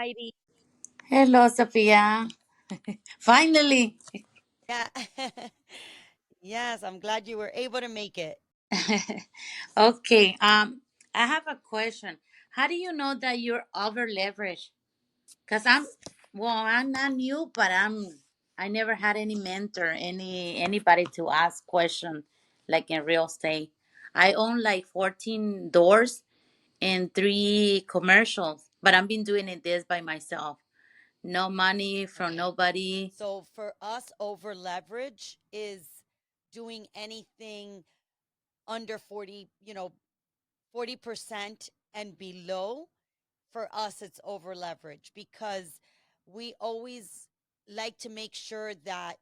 Heidi. Hello, Sophia. Finally. Yeah. Yes, I'm glad you were able to make it. Okay. I have a question. How do you know that you're over leveraged? Cause I'm not new, but I never had any mentor, anybody to ask question like in real estate. I own like 14 doors and three commercials, but I've been doing it this by myself. No money from Okay. nobody. So for us, over leverage is doing anything under 40, 40% and below. For us, it's over leverage because we always like to make sure that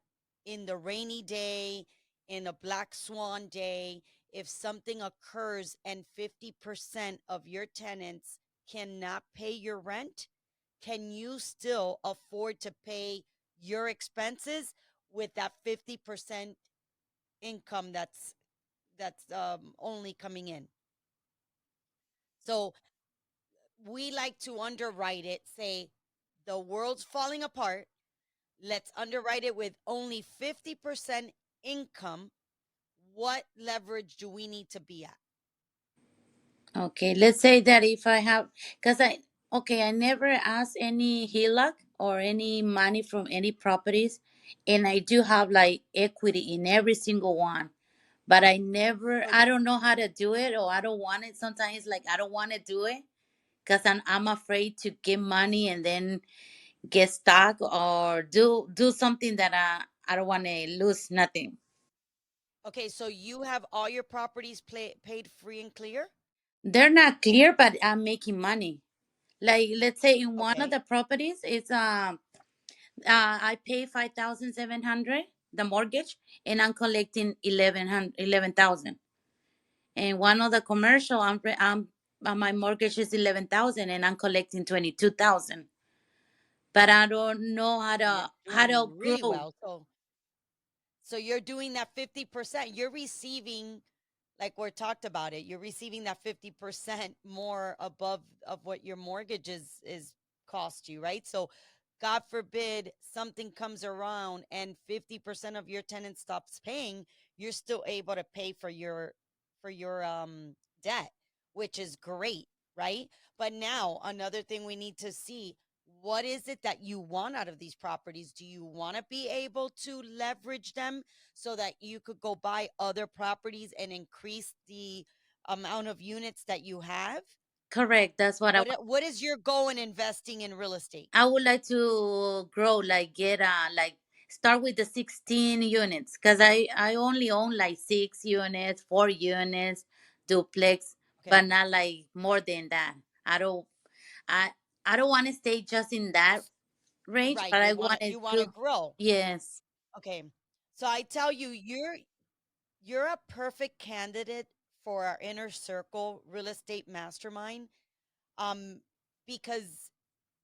in the rainy day, in a black swan day, if something occurs and 50% of your tenants cannot pay your rent, can you still afford to pay your expenses with that 50% income that's only coming in? So we like to underwrite it, say the world's falling apart. Let's underwrite it with only 50% income. What leverage do we need to be at? Okay, let's say that if I have, because I never asked any HELOC or any money from any properties, and I do have like equity in every single one, but So, I don't know how to do it, or I don't want it. Sometimes it's like I don't want to do it because I'm afraid to get money and then get stuck or do something that I don't want to lose nothing. okay, so you have all your properties paid free and clear? They're not clear, but I'm making money. Like let's say in one of Okay, the properties, I pay 5,700 the mortgage, and I'm collecting 11,000. And one of the commercial, my mortgage is 11,000, and I'm collecting 22,000. But I don't know you're how doing to really grow. well. So you're doing that 50%. You're receiving, like we're talked about it, you're receiving that 50% more above of what your mortgage is cost you, right? So God forbid something comes around and 50% of your tenant stops paying, you're still able to pay for your debt, which is great, right? But now another thing we need to see, what is it that you want out of these properties? Do you want to be able to leverage them so that you could go buy other properties and increase the amount of units that you have? Correct. That's what I want. What is your goal in investing in real estate? I would like to grow, like get like start with the 16 units, because I only own like 6 units, 4 units, duplex, but Okay. not like more than that. I I don't want to stay just in that range, Right. but I You want want to to you want to do. grow. Yes. Okay. So I tell you, you're a perfect candidate for our inner circle real estate mastermind. Um, because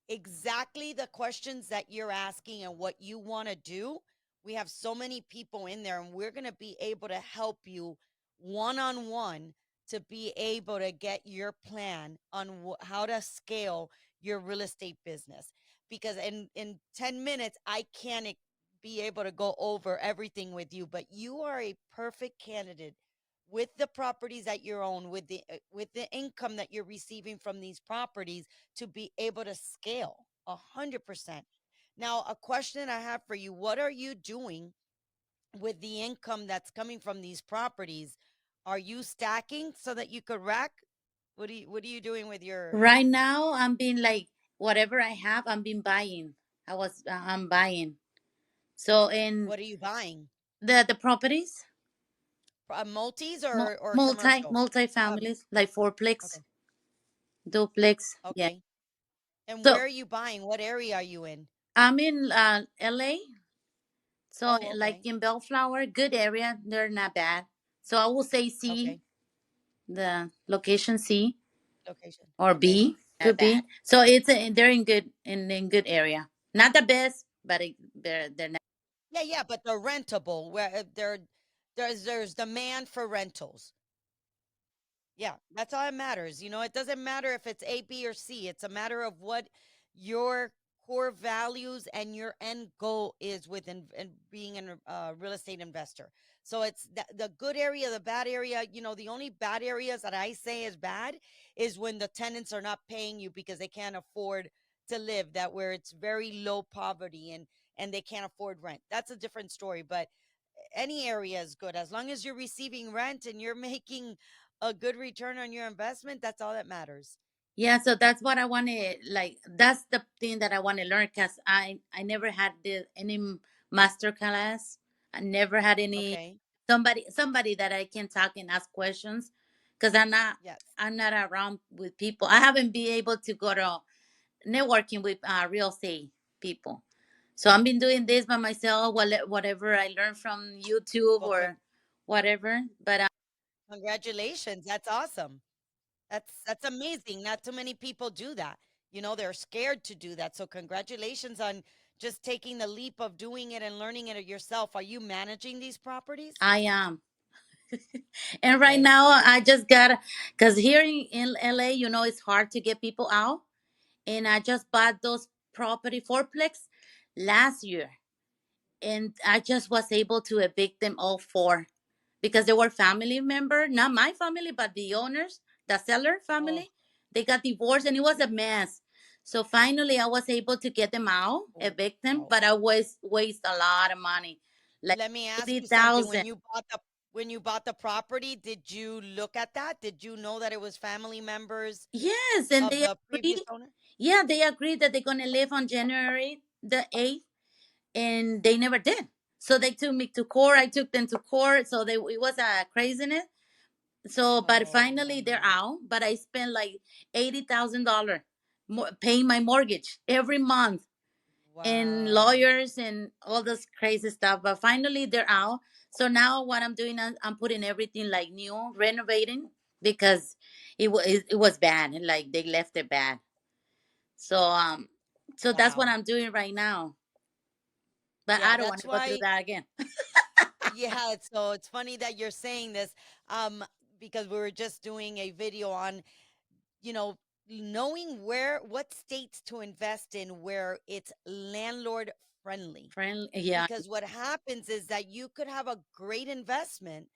exactly the questions that you're asking and what you want to do. We have so many people in there, and we're going to be able to help you one on one to be able to get your plan on how to scale your real estate business. Because in 10 minutes, I can't be able to go over everything with you, but you are a perfect candidate with the properties that you own, with the income that you're receiving from these properties to be able to scale 100%. Now, a question I have for you, what are you doing with the income that's coming from these properties? Are you stacking so that you could rack? What are you doing with your Right now, I'm being like whatever I have, I'm been buying. I'm buying. So in what are you buying? the properties, Multis or commercial? multi Um, families like fourplex, okay. duplex. Yeah. Okay. And where So are you buying? What area are you in? I'm in LA. So Oh, like okay. in Bellflower, good area. They're not bad. So I will say C, Okay. the location C Location. or Okay. B Not could bad. be. So they're in good area. Not the best, but they're not. Yeah, yeah, but they're rentable where there's demand for rentals. Yeah, that's all that matters. It doesn't matter if it's A, B, or C. It's a matter of what your core values and your end goal is within and being a real estate investor. So it's the good area, the bad area. The only bad areas that I say is bad is when the tenants are not paying you because they can't afford to live. That where it's very low poverty and they can't afford rent. That's a different story. But any area is good as long as you're receiving rent and you're making a good return on your investment. That's all that matters. Yeah, so that's what I want to like. That's the thing that I want to learn because I never had any master class. I never had any Okay. somebody that I can talk and ask questions because Yes. I'm not around with people. I haven't been able to go to networking with real estate people. So I've been doing this by myself, whatever I learned from YouTube Well, or whatever. But congratulations. That's awesome. That's amazing. Not too many people do that. They're scared to do that. So congratulations on just taking the leap of doing it and learning it yourself. Are you managing these properties? I am. And right Okay. now, I just got because here in LA, it's hard to get people out. And I just bought those property fourplex last year, and I just was able to evict them all four because they were family member, not my family, but the owners, the seller Oh, family. They got divorced, and it was a mess. So finally, I was able to get them out, oh, evict them, oh. but I was waste a lot of money, like Let me ask eighty you something. thousand. When you bought the property, did you look at that? Did you know that it was family members Yes, and of they the previous agreed. owner? Yeah, they agreed that they're gonna live on January 8th, and they never did. So they took me to court. I took them to court. So it was a craziness. So, but Oh finally they're no. out. But I spent like $80,000 paying my mortgage every month and Wow. lawyers and all this crazy stuff. But finally they're out. So now what I'm doing, I'm putting everything like new, renovating because it was bad. Like they left it bad. So so that's what Wow. I'm doing right now. But I Yeah, don't want that's to go through why. that again. Yeah, it's funny that you're saying this, um, because we were just doing a video on, you know, knowing what states to invest in where it's landlord friendly. Friendly, yeah. Because what happens is that you could have a great investment,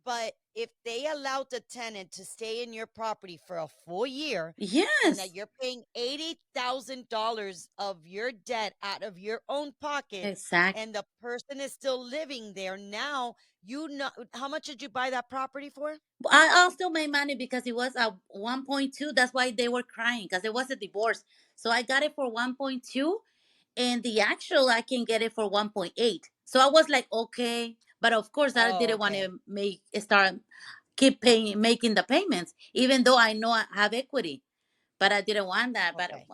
but if they allowed the tenant to stay in your property for a full year and that Yes, you're paying $80,000 of your debt out of your own pocket exactly. and the person is still living there, now you know how much did you buy that property for? I still made money because it was a 1.2. That's why they were crying because it was a divorce. So I got it for 1.2, and the actual I can get it for 1.8. So I was like, okay, but of course I Oh, didn't want okay. to keep paying, making the payments, even though I know I have equity. But I didn't want that. But Okay.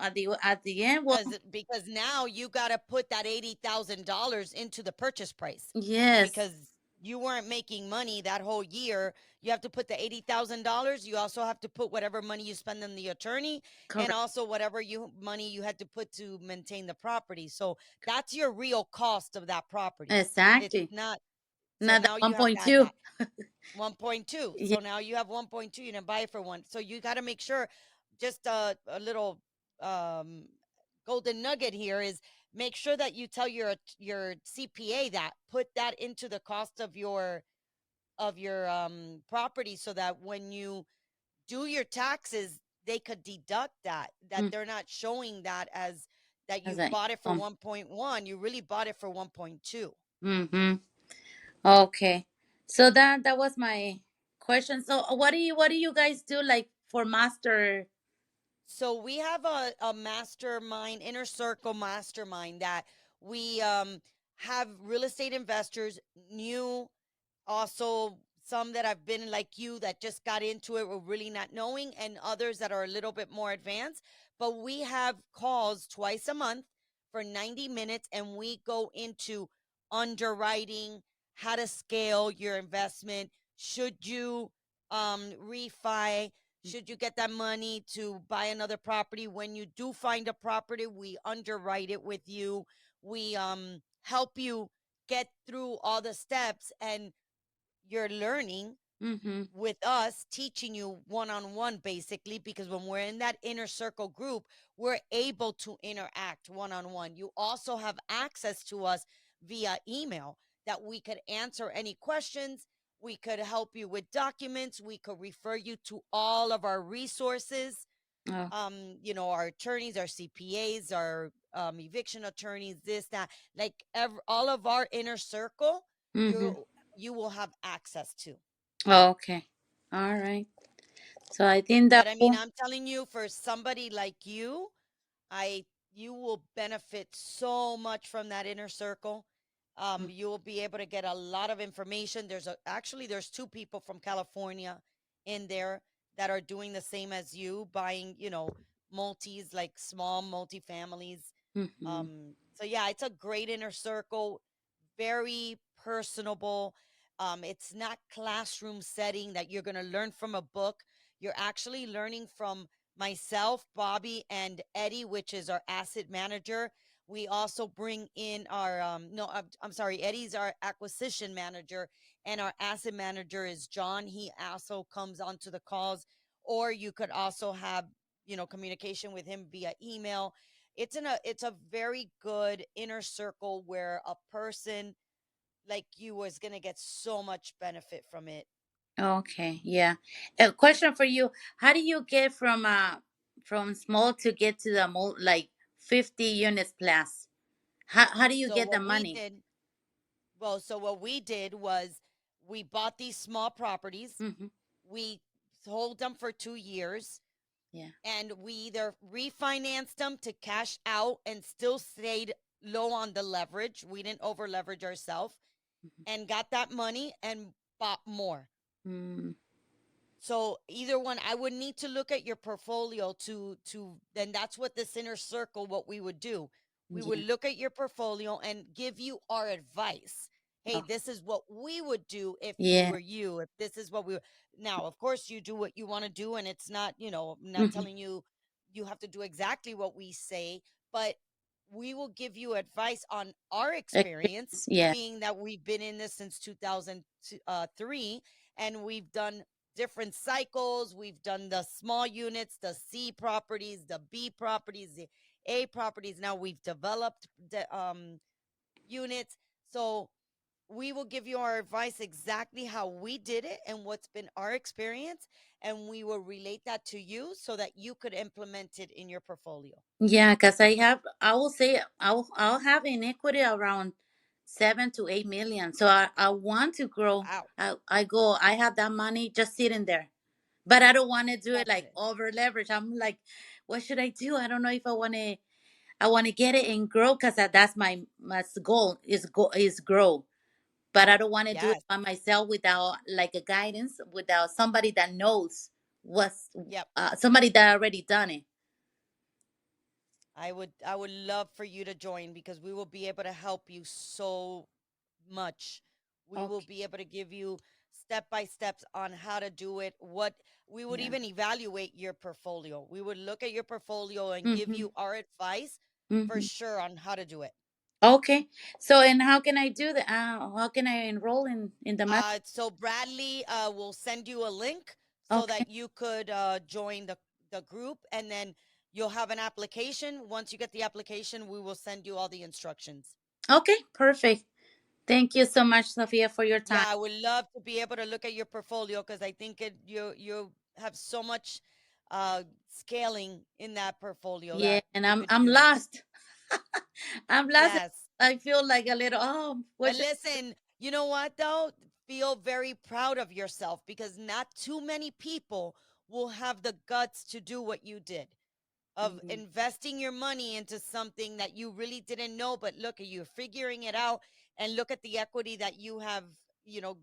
at the end, well, Because now you got to put that $80,000 into the purchase price yes, because you weren't making money that whole year. You have to put the $80,000. You also have to put whatever money you spend on the attorney and correct, also whatever you money you had to put to maintain the property. So that's your real cost of that property. It's exactly. not. So Not the now you have to add 1.2. that. 1.2. Yeah, So now you have 1.2. You didn't buy it for one. So you got to make sure, just a little um, golden nugget here is make sure that you tell your CPA that put that into the cost of your property so that when you do your taxes, they could deduct that mm, they're not showing that as that that's you it. bought it for 1.1, you really bought it for 1.2. Mm-hmm. Okay. So that was my question. So what do you guys do like for master So we have a mastermind, inner circle mastermind that we have real estate investors, new, also some that have been like you that just got into it were really not knowing, and others that are a little bit more advanced. But we have calls twice a month for 90 minutes and we go into underwriting, how to scale your investment, should you refi, should you get that money to buy another property. When you do find a property, we underwrite it with you. We help you get through all the steps, and you're learning Mm-hmm. with us teaching you one on one, basically, because when we're in that inner circle group, we're able to interact one on one. You also have access to us via email that we could answer any questions. We could help you with documents. We could refer you to all of our resources. Oh. Our attorneys, our CPAs, our eviction attorneys, this, that, like all of our inner circle, Mm-hmm. you will have access to. Okay. All right. So I think that But I mean, will. I'm telling you, for somebody like you, I you will benefit so much from that inner circle. You will be able to get a lot of information. Actually there's two people from California in there that are doing the same as you, buying, multis, like small multifamilies. Mm-hmm. So yeah, it's a great inner circle, very personable. It's not classroom setting that you're going to learn from a book. You're actually learning from myself, Bobby, and Eddie, which is our asset manager. We also bring in our no, I'm sorry, Eddie's our acquisition manager, and our asset manager is John. He also comes onto the calls, or you could also have communication with him via email. It's a very good inner circle where a person like you is going to get so much benefit from it. Okay. Yeah. A question for you: how do you get from small to get to the 50 units plus? How do you So get the what we money? did, so what we did was we bought these small properties. Mm-hmm. We sold them for 2 years, Yeah. and we either refinanced them to cash out and still stayed low on the leverage. We didn't over leverage ourselves, and got that money and bought more. Mm-hmm. So either one, I would need to look at your portfolio to then that's what this inner circle, what we would do. We would Yeah. look at your portfolio and give you our advice. Hey, Oh, this is what we would do if we yeah. were you. If this is what we were. Now, of course, you do what you want to do, and it's not, I'm not Mm-hmm. telling you you have to do exactly what we say, but we will give you advice on our experience, Experience. Yeah. being that we've been in this since 2003, and we've done different cycles. We've done the small units, the C properties, the B properties, the A properties. Now we've developed the units. So we will give you our advice exactly how we did it and what's been our experience. And we will relate that to you so that you could implement it in your portfolio. Yeah, because I will say I'll have an equity around 7 to 8 million. So I want to grow. Wow. I have that money just sitting there, but I don't want to do it That's like it. over leverage. I'm like, what should I do? I don't know if I want to get it and grow, because that's my goal is grow. But I don't want to do it Yes. by myself without like a guidance, without somebody that knows what's Yep. somebody that already done it. I would love for you to join because we will be able to help you so much. We will Okay. be able to give you step by steps on how to do it. What we would Yeah. even evaluate your portfolio. We would look at your portfolio and give Mm-hmm. you our advice for Mm-hmm. sure on how to do it. Okay. So, and how can I do that? How can I enroll in the master? So Bradley will send you a link so Okay. that you could join the group, and then you'll have an application. Once you get the application, we will send you all the instructions. Okay. Perfect. Thank you so much, Sophia, for your time. Yeah, I would love to be able to look at your portfolio because I think you have so much scaling in that portfolio Yeah, that and you I'm could I'm do. lost. I'm lost. Yes. I feel like a little. Oh, what But should? listen, you know what though? Feel very proud of yourself because not too many people will have the guts to do what you did, of Mm. investing your money into something that you really didn't know, but look at you figuring it out, and look at the equity that you have,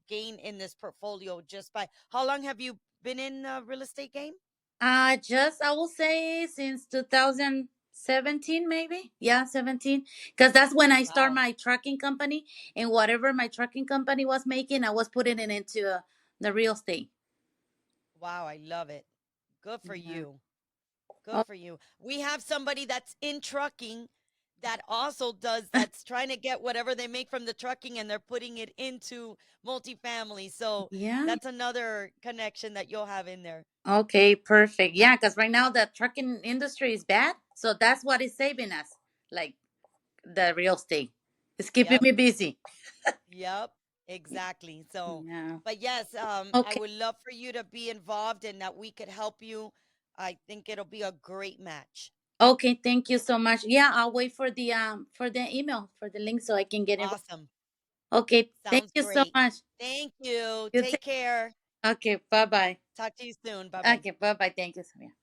gained in this portfolio just by how long have you been in the real estate game? I will say since 2017, maybe. Yeah, 17. Because that's when I start Wow. my trucking company, and whatever my trucking company was making, I was putting it into the real estate. Wow, I love it. Good for Yeah. you. Good Oh, for you. We have somebody that's in trucking that also does, that's trying to get whatever they make from the trucking and they're putting it into multifamily. So Yeah. that's another connection that you'll have in there. Okay, perfect. Yeah, because right now the trucking industry is bad. So that's what is saving us. Like the real estate. It's keeping Yep. me busy. Yep. Exactly. So, Yeah. but yes, I Okay. would love for you to be involved and that we could help you. I think it'll be a great match. Okay, thank you so much. Yeah, I'll wait for the email for the link so I can get involved. Awesome. Okay, thank Sounds you so great. much. Thank you. You Take take, care. okay, bye bye. Talk to you soon. Bye bye. Okay, bye bye. Thank you, Sonia.